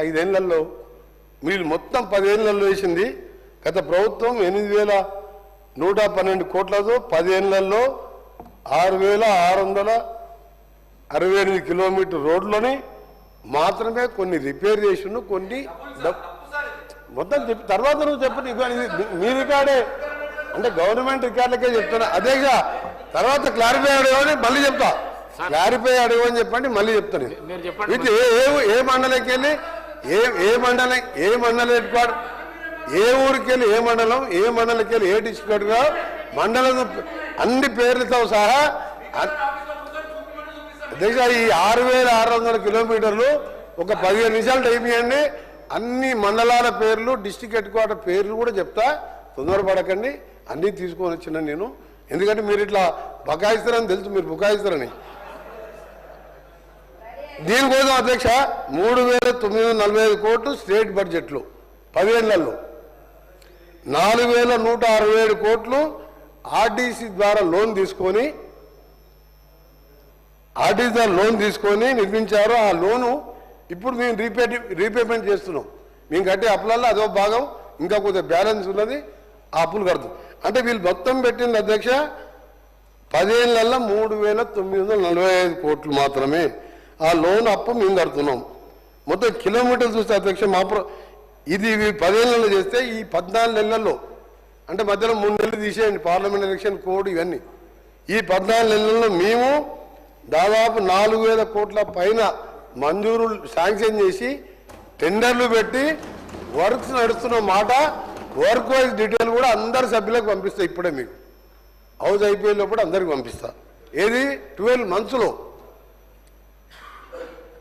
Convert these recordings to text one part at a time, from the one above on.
5 ఏళ్లలో మీరు మొత్తం 10 ఏళ్లలో వేసింది గత ప్రభుత్వం 8,112 కోట్లతో 10 ఏళ్లలో 6,668 కిలోమీటర్ రోడ్లని మాత్రమే కొన్ని రిపేర్ చేసిండు కొన్ని మొత్తం చెప్పి తర్వాత నువ్వు చెప్పు మీ రికార్డే అంటే గవర్నమెంట్ రికార్డులకే చెప్తున్నా అదేగా తర్వాత క్లారిఫై అడగని మళ్ళీ చెప్తా క్లారిఫై అడగని చెప్పండి మళ్ళీ చెప్తాను ఇది ఏ మండలంకి వెళ్ళి ఏ మండలం హెడ్ క్వార్టర్ ఏ ఊరికి వెళ్ళి ఏ మండలంకి వెళ్ళి ఏ డిస్ట్రిక్ట్ మండలం అన్ని పేర్లతో సహా అధ్యక్ష ఈ 6,600 కిలోమీటర్లు ఒక 15 నిమిషాలు టైం ఇవ్వండి అన్ని మండలాల పేర్లు డిస్ట్రిక్ట్ హెడ్ క్వార్టర్ పేర్లు కూడా చెప్తా తొందరపడకండి అన్నీ తీసుకొని వచ్చిన నేను ఎందుకంటే మీరు ఇట్లా బకాయిస్తారని తెలుసు మీరు బుకాయిస్తారని దీనికోసం అధ్యక్ష 3,945 కోట్లు స్టేట్ బడ్జెట్లు 10 ఏళ్లలో 4,167 కోట్లు ఆర్టీసీ ద్వారా లోన్ తీసుకొని నిర్మించారు ఆ లోను ఇప్పుడు మేము రీపేమెంట్ చేస్తున్నాం మేము కట్టే అప్పులలో అదో భాగం ఇంకా కొద్దిగా బ్యాలెన్స్ ఉన్నది ఆ అప్పులు కడతాం అంటే వీళ్ళు మొత్తం పెట్టింది అధ్యక్ష 10 ఏళ్లలో 3,945 కోట్లు మాత్రమే ఆ లోన్ అప్పు మేము కడుతున్నాం మొత్తం కిలోమీటర్లు చూస్తే అధ్యక్ష ఇది 10 ఏళ్లలో చేస్తే ఈ 14 నెలల్లో అంటే మధ్యలో 3 నెలలు తీసేయండి పార్లమెంట్ ఎలక్షన్ కోడ్ ఇవన్నీ ఈ 14 నెలల్లో మేము దాదాపు 4,000 కోట్ల పైన మంజూరు శాంక్షన్ చేసి టెండర్లు పెట్టి వర్క్స్ నడుస్తున్న మాట వర్క్ వైజ్ డీటెయిల్ కూడా అందరు సభ్యులకు పంపిస్తా ఇప్పుడే మీకు హౌస్ అయిపోయేలో కూడా అందరికి పంపిస్తా ఏది 12 మంత్స్లో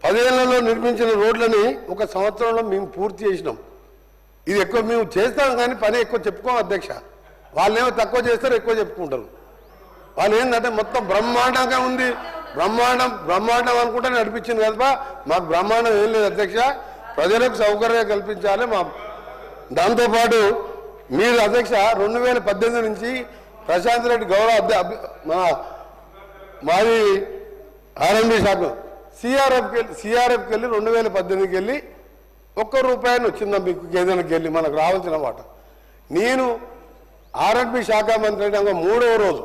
10 ఏళ్లలో నిర్మించిన రోడ్లని 1 సంవత్సరంలో మేము పూర్తి చేసినాం ఇది ఎక్కువ మేము చేస్తాం కానీ పని ఎక్కువ చెప్పుకోం అధ్యక్ష వాళ్ళేమో తక్కువ చేస్తారు ఎక్కువ చెప్పుకుంటారు వాళ్ళు ఏంటంటే మొత్తం బ్రహ్మాండంగా ఉంది బ్రహ్మాండం అనుకుంటే నడిపించింది కదా మాకు బ్రహ్మాండం ఏం లేదు అధ్యక్ష ప్రజలకు సౌకర్యం కల్పించాలి మా దాంతోపాటు మీరు అధ్యక్ష 2018 నుంచి ప్రశాంత్ రెడ్డి గౌరవ మాది ఆర్ఎంబీ శాఖ సిఆర్ఎఫ్కి వెళ్ళి 2018కి వెళ్ళి ₹1 వచ్చిందా మీకు ఏదైనాకి వెళ్ళి మనకు రావాల్సిన మాట నేను ఆర్ఎంబీ శాఖ మంత్రి అయినాక 3వ రోజు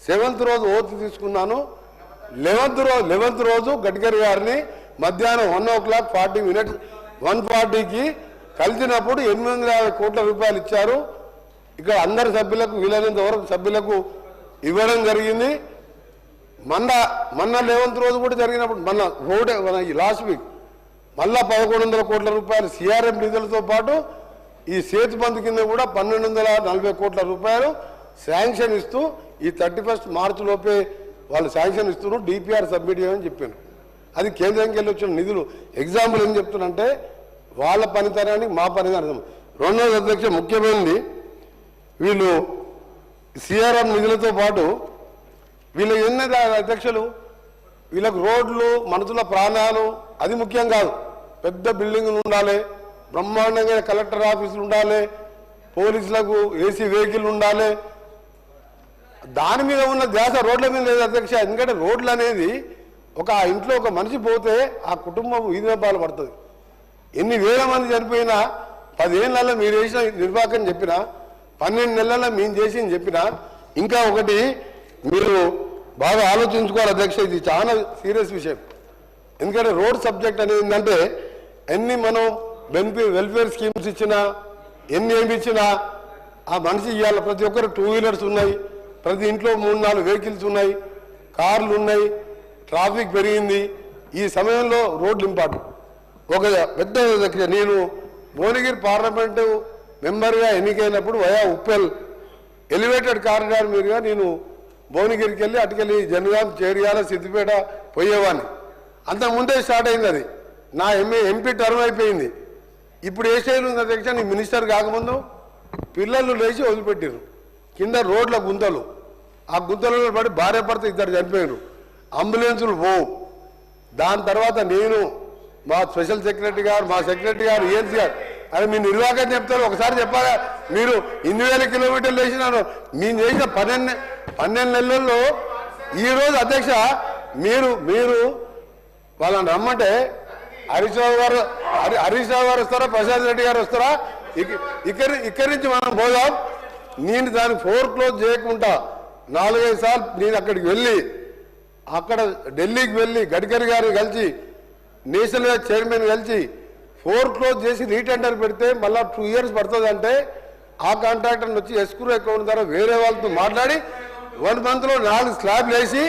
7th రోజు ఓత్ తీసుకున్నాను 11th రోజు గడ్కరీ గారిని మధ్యాహ్నం 1:40 1:40కి కలిసినప్పుడు 850 కోట్ల రూపాయలు ఇచ్చారు ఇక్కడ అందరి సభ్యులకు వీలైనంత వరకు సభ్యులకు ఇవ్వడం జరిగింది మొన్న 11th రోజు కూడా జరిగినప్పుడు మన లాస్ట్ వీక్ మళ్ళా 1,100 కోట్ల రూపాయలు సిఆర్ఎం నిధులతో పాటు ఈ సేతు బంధు కింద కూడా 1,240 కోట్ల రూపాయలు శాంక్షన్ ఇస్తూ ఈ 31 మార్చి లోపే వాళ్ళు శాంక్షన్ ఇస్తున్నారు డిపిఆర్ సబ్మిట్ చేయమని చెప్పాను అది కేంద్రంకి వెళ్ళి వచ్చిన నిధులు ఎగ్జాంపుల్ ఏం చెప్తున్నంటే వాళ్ళ పనితనానికి మా పనితనం రెండోది అధ్యక్ష ముఖ్యమైనది వీళ్ళు సిఆర్ఎం నిధులతో పాటు వీళ్ళు ఎన్నది అధ్యక్షులు వీళ్ళకు రోడ్లు మనుషుల ప్రాణాలు అది ముఖ్యం కాదు పెద్ద బిల్డింగులు ఉండాలి బ్రహ్మాండంగా కలెక్టర్ ఆఫీసులు ఉండాలి పోలీసులకు ఏసీ వెహికల్ ఉండాలి దాని మీద ఉన్న ధ్యాస రోడ్ల మీద లేదు అధ్యక్ష ఎందుకంటే రోడ్లు అనేది ఒక ఇంట్లో ఒక మనిషి పోతే ఆ కుటుంబం వీధిన పాలు పడుతుంది ఎన్ని వేల మంది చనిపోయినా 10 ఏళ్లలో మీరు చేసిన నిర్వాహకం చెప్పినా 12 నెలల్లో మేము చేసింది చెప్పినా ఇంకా ఒకటి మీరు బాగా ఆలోచించుకోవాలి అధ్యక్ష ఇది చాలా సీరియస్ విషయం ఎందుకంటే రోడ్ సబ్జెక్ట్ అనేది ఏంటంటే ఎన్ని మనం వెల్ఫేర్ స్కీమ్స్ ఇచ్చినా ఎన్ని ఏమి ఇచ్చినా ఆ మనిషి ఇవ్వాలి ప్రతి ఒక్కరు 2 వీలర్స్ ఉన్నాయి ప్రతి ఇంట్లో 3-4 వెహికల్స్ ఉన్నాయి కార్లు ఉన్నాయి ట్రాఫిక్ పెరిగింది ఈ సమయంలో రోడ్లు ఇంపార్టెంట్ ఒక పెద్ద నేను భువనగిరి పార్లమెంటు మెంబర్గా ఎన్నికైనప్పుడు వయా ఉప్పల్ ఎలివేటెడ్ కారిడార్ మీదుగా నేను భువనగిరికి వెళ్ళి అటుకెళ్ళి జనగాం చేరియాల సిద్దిపేట పోయేవాడిని అంతకుముందే స్టార్ట్ అయింది అది నా ఎంపీ టర్మ్ అయిపోయింది ఇప్పుడు ఏ స్టైల్ ఉంది అధ్యక్ష నీ మినిస్టర్ కాకముందు పిల్లలు లేచి వదిలిపెట్టారు కింద రోడ్ల గుంతలు ఆ గుంతలలో పడి భార్య భర్త 2 చనిపోయారు అంబులెన్సులు పోవు దాని తర్వాత నేను మా స్పెషల్ సెక్రటరీ గారు మా సెక్రటరీ గారు ఏఎన్సీ గారు అది మీ నిర్వాహకం చెప్తారు ఒకసారి చెప్పాలా మీరు 8,000 కిలోమీటర్లు వేసినాను నేను చేసిన 12 నెలల్లో ఈరోజు అధ్యక్ష మీరు వాళ్ళని రమ్మంటే హరీష్ రావు గారు వస్తారా, ప్రశాంత్ రెడ్డి గారు వస్తారా? ఇక్కడి నుంచి మనం పోదాం. నేను దాన్ని క్లోజ్ చేయకుండా 4-5 సార్లు నేను అక్కడికి వెళ్ళి అక్కడ ఢిల్లీకి వెళ్ళి గడ్కరీ గారిని కలిసి నేషనల్ హైవే చైర్మన్ కలిసి క్లోజ్ చేసి రీటెండర్ పెడితే మళ్ళీ 2 years పడుతుంది. అంటే ఆ కాంట్రాక్టర్ వచ్చి ఎస్క్రూ అకౌంట్ ద్వారా వేరే వాళ్ళతో మాట్లాడి 1 monthలో 4 స్లాబ్లు వేసి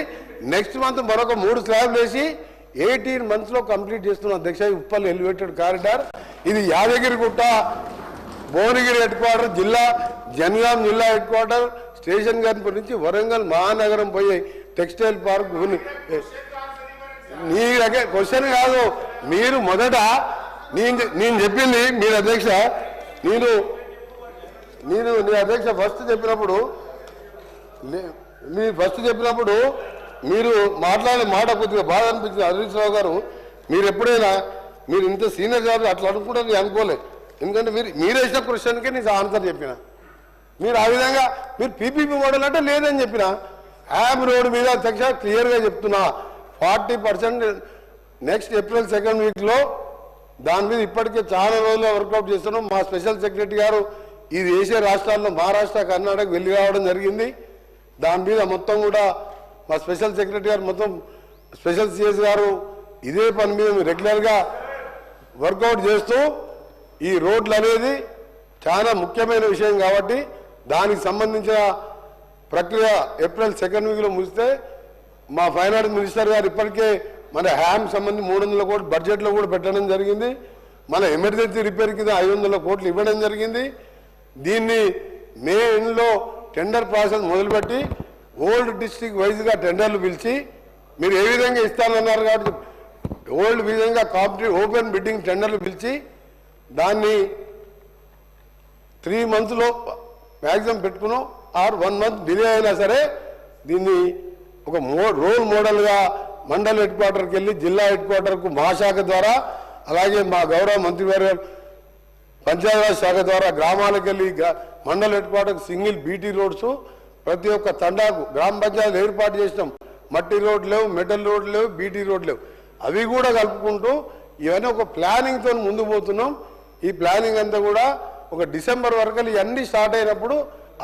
నెక్స్ట్ మంత్ మరొక 3 స్లాబ్లు వేసి 18 monthsలో కంప్లీట్ చేస్తున్నాం అధ్యక్ష. ఉప్పల్ ఎలివేటెడ్ కారిడార్ ఇది యాదగిరిగుట్ట భువనగిరి హెడ్ క్వార్టర్ జిల్లా, జనగాం జిల్లా హెడ్ క్వార్టర్, స్టేషన్ గన్పూర్ నుంచి వరంగల్ మహానగరం పోయే టెక్స్టైల్ పార్క్. నీ దగ్గర క్వశ్చన్ కాదు, మీరు మొదట నేను చెప్పింది మీరు అధ్యక్ష, నేను నీ అధ్యక్ష ఫస్ట్ చెప్పినప్పుడు మీరు మాట్లాడే మాట కొద్దిగా బాధ అనిపించింది. హరీష్ రావు గారు, మీరు ఎప్పుడైనా మీరు ఇంత సీనియర్ జాబ్ అట్లా అనుకుంటే నేను అనుకోలేదు. ఎందుకంటే మీరు వేసిన క్వశ్చన్కే నేను ఆన్సర్ చెప్పిన. మీరు ఆ విధంగా మీరు పీపీపీ మోడల్ అంటే లేదని చెప్పిన. యామ్ రోడ్ మీద అధ్యక్ష క్లియర్గా చెప్తున్నా 40% నెక్స్ట్ April 2nd వీక్లో దాని మీద ఇప్పటికే చాలా రోజులు వర్కౌట్ చేస్తున్నాం. మా స్పెషల్ సెక్రటరీ గారు ఇది వేసే రాష్ట్రాల్లో మహారాష్ట్ర, కర్ణాటక వెళ్ళి రావడం జరిగింది. దాని మీద మొత్తం కూడా మా స్పెషల్ సెక్రటరీ గారు, మొత్తం స్పెషల్ సిఎస్ గారు ఇదే పని మీద రెగ్యులర్గా వర్కౌట్ చేస్తూ ఈ రోడ్లు అనేది చాలా ముఖ్యమైన విషయం కాబట్టి దానికి సంబంధించిన ప్రక్రియ April 2nd వీక్లో ముగిస్తే మా ఫైనాన్స్ మినిస్టర్ గారు ఇప్పటికే మన హ్యామ్ సంబంధించి 300 కోట్లు బడ్జెట్లో కూడా పెట్టడం జరిగింది. మన ఎమర్జెన్సీ రిపేర్ కింద 500 కోట్లు ఇవ్వడం జరిగింది. దీన్ని మే ఎండ్లో టెండర్ ప్రాసెస్ మొదలుపెట్టి ఓల్డ్ డిస్ట్రిక్ట్ వైజ్గా టెండర్లు పిలిచి మీరు ఏ విధంగా ఇస్తానన్నారు కాబట్టి ఓల్డ్ విధంగా కాంపిటేటివ్ ఓపెన్ బిడ్డింగ్ టెండర్లు పిలిచి దాన్ని 3 monthsలో మ్యాక్సిమం పెట్టుకున్నాం. ఆర్ 1 month డిలే అయినా సరే దీన్ని ఒక రోల్ మోడల్గా మండల్ హెడ్ క్వార్టర్కి వెళ్ళి జిల్లా హెడ్ క్వార్టర్కు మా శాఖ ద్వారా, అలాగే మా గౌరవ మంత్రివర్గ పంచాయతీరాజ్ శాఖ ద్వారా గ్రామాలకు వెళ్ళి మండల్ హెడ్ క్వార్టర్కి సింగిల్ బీటీ రోడ్స్ ప్రతి ఒక్క తండాకు గ్రామ పంచాయతీలు ఏర్పాటు చేసినాం. మట్టి రోడ్లు లేవు, మెటల్ రోడ్లు లేవు, బీటీ రోడ్లు లేవు. అవి కూడా కలుపుకుంటూ ఇవన్నీ ఒక ప్లానింగ్తో ముందుకు పోతున్నాం. ఈ ప్లానింగ్ అంతా కూడా ఒక డిసెంబర్ వరకు ఇవన్నీ స్టార్ట్ అయినప్పుడు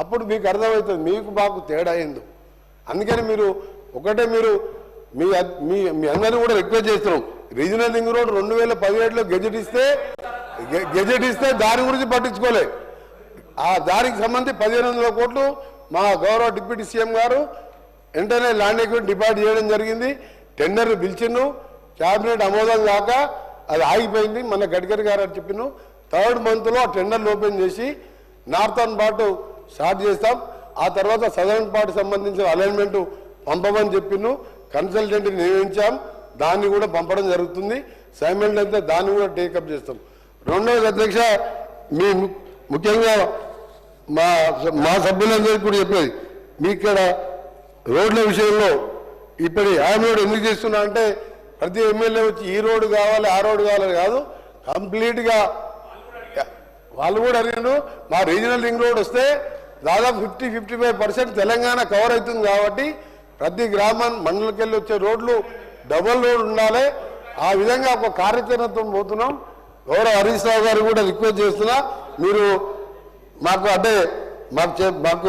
అప్పుడు మీకు అర్థమవుతుంది మీకు మాకు తేడా అయింది. అందుకని మీరు మీ అందరినీ కూడా రిక్వెస్ట్ చేస్తున్నాం. రీజనల్ రింగ్ రోడ్ 2017లో గెజెట్ ఇస్తే దాని గురించి పట్టించుకోలే. ఆ దానికి సంబంధించి 1500 కోట్లు మా గౌరవ డిప్యూటీ సీఎం గారు వెంటనే ల్యాండ్ ఎక్విప్మెంట్ డిపాజిట్ చేయడం జరిగింది. టెండర్లు పిలిచిండు, క్యాబినెట్ ఆమోదం కాక అది ఆగిపోయింది. మన గడ్కరీ గారు అని చెప్పిన 3rd monthలో ఆ టెండర్లు ఓపెన్ చేసి నార్థన్ పార్ట్ స్టార్ట్ చేస్తాం. ఆ తర్వాత సదర్న్ పార్ట్ సంబంధించిన అలైన్మెంట్ పంపమని చెప్పిను. కన్సల్టెంట్ని నియమించాం, దాన్ని కూడా పంపడం జరుగుతుంది. సైమల్టేనియస్గా దాన్ని కూడా టేకప్ చేస్తాం. రెండవది అధ్యక్ష, ముఖ్యంగా మా సభ్యులందరికీ కూడా చెప్పేది, మీ ఇక్కడ రోడ్ల విషయంలో ఇప్పుడు యామ్ రోడ్ ఎందుకు చేస్తున్నా అంటే ప్రతి ఎమ్మెల్యే వచ్చి ఈ రోడ్డు కావాలి ఆ రోడ్డు కావాలని కాదు, కంప్లీట్గా వాళ్ళు కూడా అడిగారు. మా రీజనల్ రింగ్ రోడ్ వస్తే దాదాపు 50-55% తెలంగాణ కవర్ అవుతుంది కాబట్టి ప్రతి గ్రామం మండలికి వెళ్ళి వచ్చే రోడ్లు డబుల్ రోడ్ ఉండాలి. ఆ విధంగా ఒక కార్యాచరణతో పోతున్నాం. గౌరవ హరీష్ రావు గారు కూడా రిక్వెస్ట్ చేస్తున్నా, మీరు మాకు అంటే మాకు